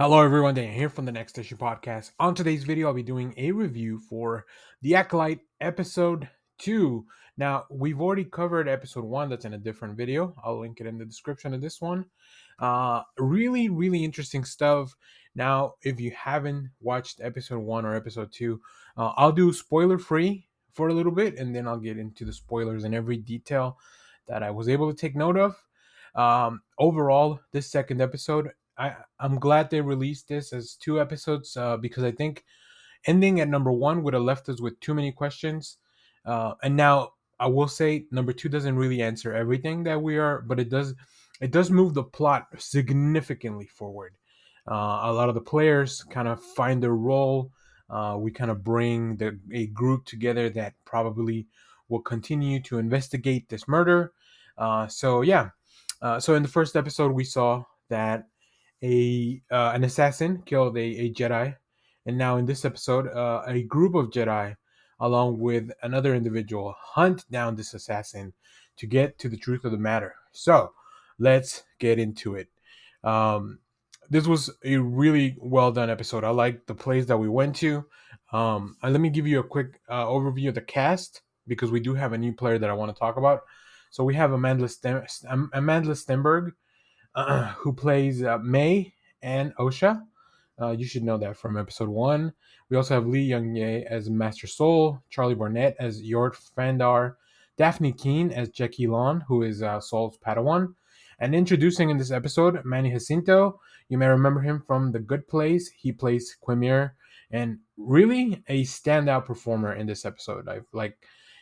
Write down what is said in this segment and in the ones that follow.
Hello everyone, Dan here from the Next Issue Podcast. On today's video, I'll be doing a review for The Acolyte Episode 2. Now, we've already covered Episode 1, that's in a different video. I'll link it in the description of this one. Really interesting stuff. Now, if you haven't watched Episode 1 or Episode 2, I'll do spoiler-free for a little bit, and then I'll get into the spoilers and every detail that I was able to take note of. Overall, this second episode, I'm glad they released this as two episodes because I think ending at number one would have left us with too many questions. And now I will say number two doesn't really answer everything that we are, but it does move the plot significantly forward. A lot of the players kind of find their role. We kind of bring a group together that probably will continue to investigate this murder. So yeah, so in the first episode, we saw that an assassin killed a Jedi, and now in this episode, a group of Jedi, along with another individual, hunt down this assassin to get to the truth of the matter. So let's get into it. Um, this was a really well done episode. I like the place that we went to. And let me give you a quick overview of the cast because we do have a new player that I want to talk about. So we have Amanda Stenberg, who plays May and Osha. You should know that from episode 1. We also have Lee Young-ye as Master Soul, Charlie Barnett as Yort Fandar, Daphne Keene as Jackie Lon, who is Soul's Padawan. And introducing in this episode, Manny Jacinto. You may remember him from The Good Place. He plays Quimir, and really a standout performer in this episode.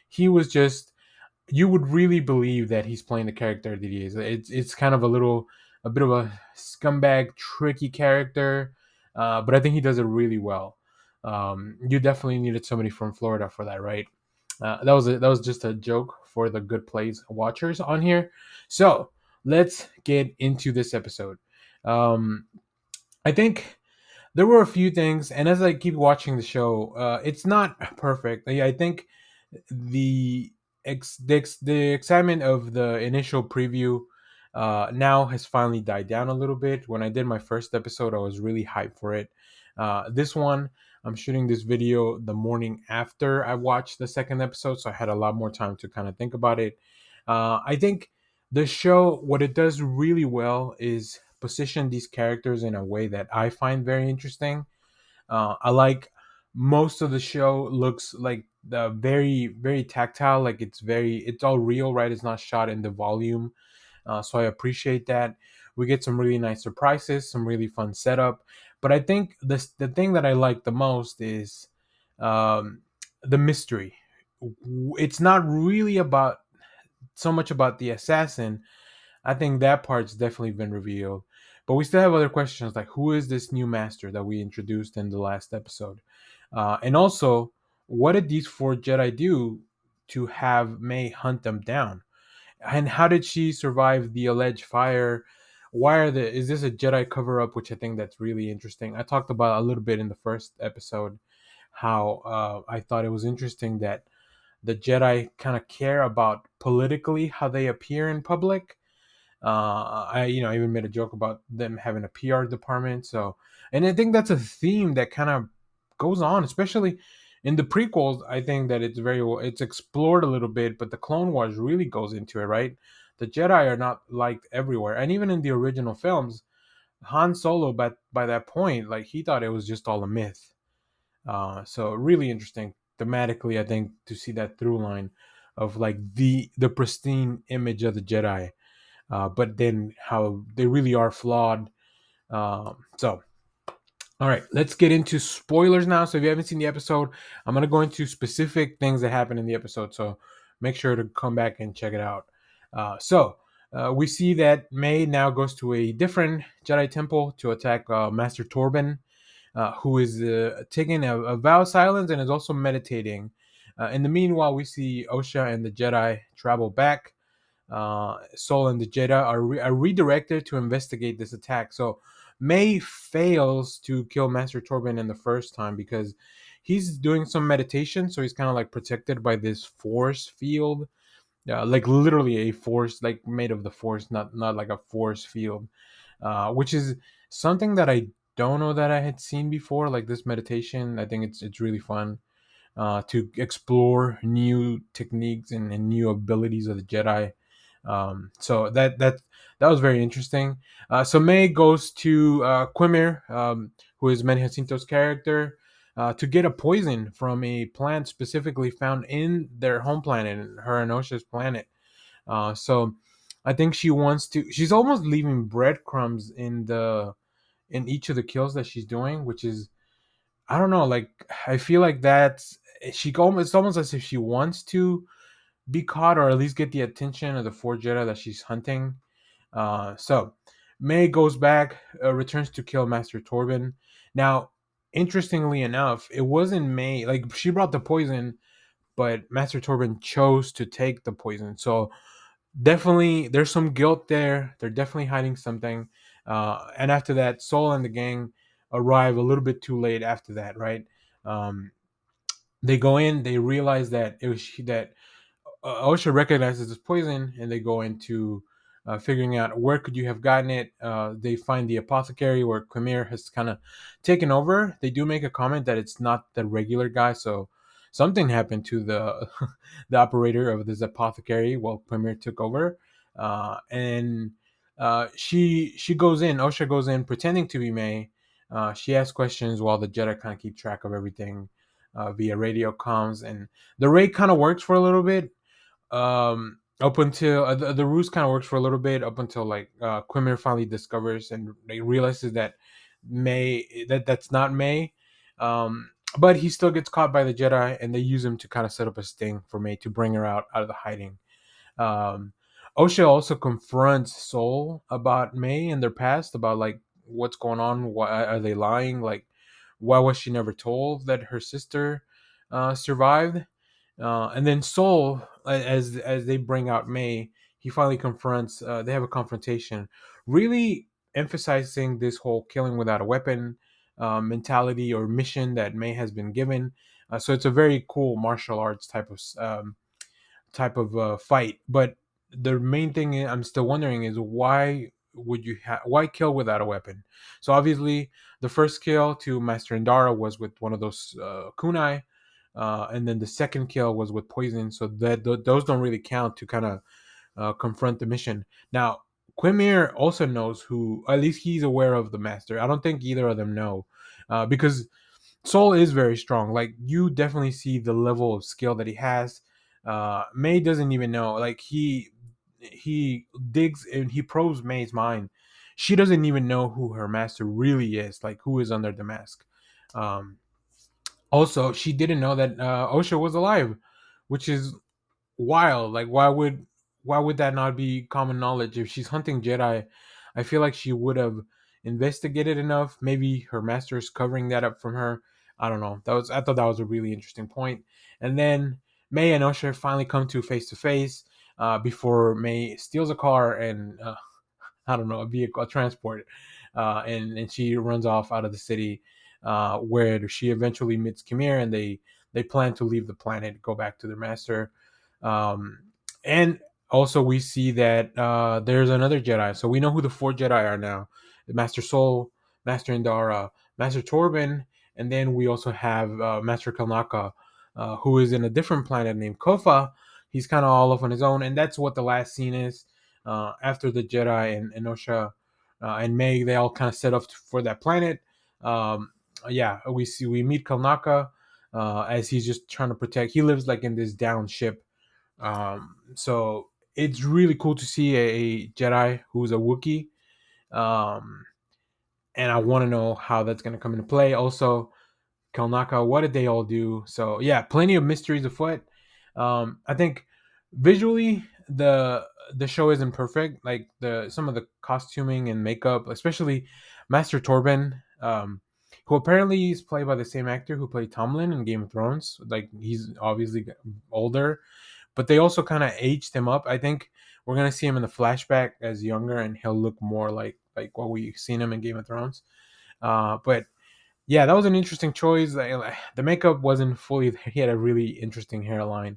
He was just, you would really believe that he's playing the character that he is. It's kind of a bit of a scumbag, tricky character, but I think he does it really well. You definitely needed somebody from Florida for that, right? That was just a joke for the Good Place watchers on here. So let's get into this episode. Um, I think there were a few things, and as I keep watching the show, it's not perfect. I think the the excitement of the initial preview now has finally died down a little bit. When I did my first episode, I was really hyped for it. This one, I'm shooting this video the morning after I watched the second episode, so I had a lot more time to kind of think about it. I think the show, what it does really well is position these characters in a way that I find very interesting. I like most of the show looks like the very tactile, like it's all real, right? It's not shot in the volume, so I appreciate that. We get some really nice surprises, some really fun setup, but I think the thing that I like the most is um, the mystery. It's not really about so much about the assassin. I think that part's definitely been revealed. But we still have other questions like who is this new master that we introduced in the last episode? And also, what did these four Jedi do to have May hunt them down? And how did she survive the alleged fire? Is this a Jedi cover up? Which I think that's really interesting. I talked about a little bit in the first episode how I thought it was interesting that the Jedi kind of care about politically how they appear in public. I even made a joke about them having a PR department. So, and I think that's a theme that kind of goes on, especially in the prequels. I think that it's explored a little bit, but the Clone Wars really goes into it, right? The Jedi are not liked everywhere, and even in the original films, Han Solo, by that point, like he thought it was just all a myth. So really interesting thematically, I think, to see that through line of like the pristine image of the Jedi, but then how they really are flawed. So, all right, let's get into spoilers now. So, if you haven't seen the episode, I'm going to go into specific things that happen in the episode. So, make sure to come back and check it out. We see that May now goes to a different Jedi temple to attack Master Torben, who is taking a vow of silence and is also meditating. In the meanwhile, we see Osha and the Jedi travel back. Soul and the Jedi are redirected to investigate this attack. So May fails to kill Master Torben in the first time because he's doing some meditation. So he's kind of like protected by this force field, like literally a force, like made of the force, not like a force field, which is something that I don't know that I had seen before. Like this meditation, I think it's really fun to explore new techniques and new abilities of the Jedi. So that was very interesting. So May goes to Quimir, who is Manny Jacinto's character, to get a poison from a plant specifically found in their home planet, her and Osha's planet. So I think she wants to. She's almost leaving breadcrumbs in each of the kills that she's doing, which is, I don't know. Like I feel like that's she. It's almost as if she wants to be caught or at least get the attention of the four Jedi that she's hunting. So May goes back, returns to kill Master Torben. Now, interestingly enough, it wasn't May. Like she brought the poison, but Master Torben chose to take the poison. So definitely, there's some guilt there. They're definitely hiding something. And after that, Soul and the gang arrive a little bit too late. After that, right? Um, they go in. They realize that it was that OSHA recognizes this poison, and they go into figuring out where could you have gotten it. They find the apothecary where Quimir has kind of taken over. They do make a comment that it's not the regular guy, so something happened to the the operator of this apothecary while Quimir took over, and she goes in. OSHA goes in pretending to be May. She asks questions while the Jedi kind of keep track of everything via radio comms, and the raid kind of works for a little bit up until the ruse kind of works for a little bit up until like Quimir finally discovers and like, realizes that that's not May. But he still gets caught by the Jedi, and they use him to kind of set up a sting for May to bring her out of the hiding. um Osha also confronts Soul about May and their past, about like what's going on, why are they lying, like why was she never told that her sister survived. And then Soul, as they bring out May, he finally confronts. They have a confrontation, really emphasizing this whole killing without a weapon mentality or mission that May has been given. So it's a very cool martial arts type of fight. But the main thing I'm still wondering is why would you why kill without a weapon? So obviously the first kill to Master Indara was with one of those kunai, and then the second kill was with poison. So that those don't really count to kind of confront the mission. Now Quimir also knows who, at least he's aware of the master. I don't think either of them know, because Soul is very strong. Like you definitely see the level of skill that he has. May doesn't even know. Like he digs and he probes May's mind. She doesn't even know who her master really is. Like who is under the mask. Um, Also, she didn't know that Osha was alive, which is wild. Like why would that not be common knowledge? If she's hunting Jedi, I feel like she would have investigated enough. Maybe her master is covering that up from her. I don't know. I thought that was a really interesting point. And then May and Osha finally come to face before May steals a car and I don't know, a vehicle, a transport, and she runs off out of the city, where she eventually meets Khmer, and they plan to leave the planet, go back to their master. Um, and also we see that there's another Jedi, so we know who the four Jedi are now: Master Soul, Master Indara, Master Torben, and then we also have Master Kalnaka, who is in a different planet named Kofa. He's kind of all off on his own, and that's what the last scene is. After the Jedi and Osha and May, they all kind of set up for that planet. Um, yeah, we meet Kalnaka as he's just trying to protect. He lives like in this down ship, so it's really cool to see a Jedi who's a Wookiee, um, and I want to know how that's going to come into play. Also, Kalnaka, what did they all do? So yeah, plenty of mysteries afoot. I think visually the show isn't perfect. Like the some of the costuming and makeup, especially Master Torben, who apparently is played by the same actor who played Tomlin in Game of Thrones. Like he's obviously older, but they also kind of aged him up. I think we're gonna see him in the flashback as younger, and he'll look more like what we've seen him in Game of Thrones. But yeah, that was an interesting choice. The makeup wasn't fully there. He had a really interesting hairline.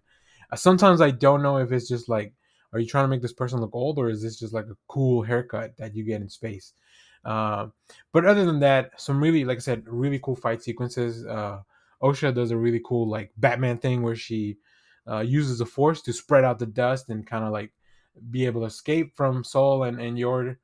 Sometimes I don't know if it's just like, are you trying to make this person look old, or is this just like a cool haircut that you get in space? Uh, but other than that, some really, like I said, really cool fight sequences. Osha does a really cool like Batman thing where she uses the Force to spread out the dust and kind of like be able to escape from Soul and Yord.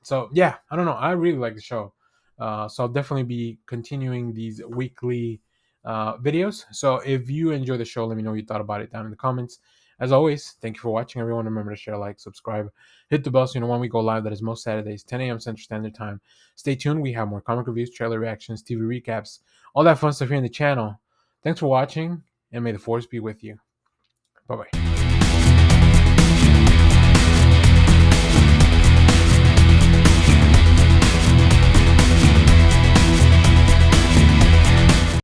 So yeah, I don't know. I really like the show. So I'll definitely be continuing these weekly videos. So if you enjoy the show, let me know what you thought about it down in the comments. As always, thank you for watching, everyone. Remember to share, like, subscribe, hit the bell so you know when we go live. That is most Saturdays, 10 a.m. Central Standard Time. Stay tuned. We have more comic reviews, trailer reactions, TV recaps, all that fun stuff here in the channel. Thanks for watching, and may the force be with you. Bye-bye.